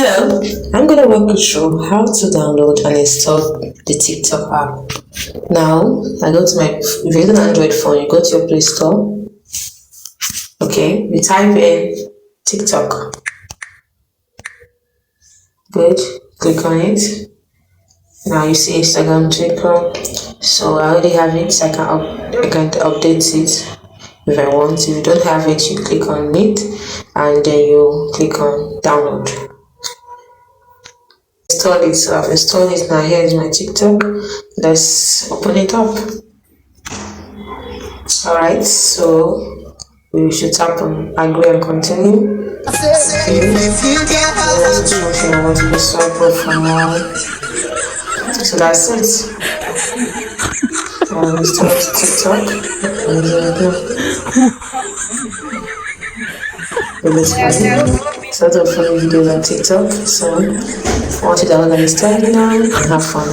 Hello, I'm going to walk you through how to download and install the TikTok app. Now, if you're using an Android phone, you go to your Play Store. Okay, you type in TikTok. Good, click on it. Now you see Instagram, Twitter. So I already have it, so I can update it if I want. If you don't have it, you click on it and then you click on download. Install it. So I've installed it now. Here is my TikTok. Let's open it up. Alright, so we should tap on agree and continue. Okay. I want to be swipe up for more. So that's it. Start TikTok. Start uploading videos on TikTok. So I want you to download and install it now and have fun.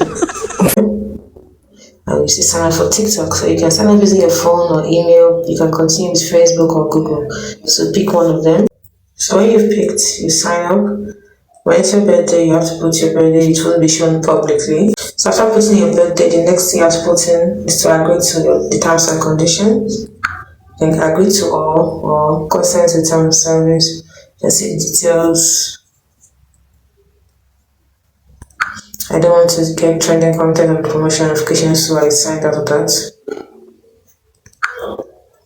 And you see sign up for TikTok. So you can sign up using your phone or email. You can continue with Facebook or Google. So pick one of them. So when you've picked, you sign up. When it's your birthday, you have to put your birthday. It won't be shown publicly. So after putting your birthday, the next thing you have to put in is to agree to the terms and conditions. Then agree to all or consent to terms of service. You see the details. I don't want to get trending content and promotion notifications, so I signed out of that.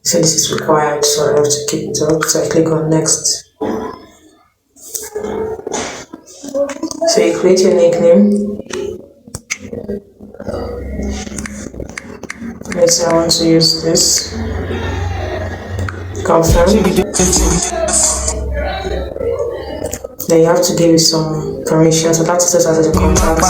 So this is required, so I have to keep it up. So I click on next. So you create your nickname. Let's say I want to use this. Confirm. Then you have to give it some permission. So that's just as the contact.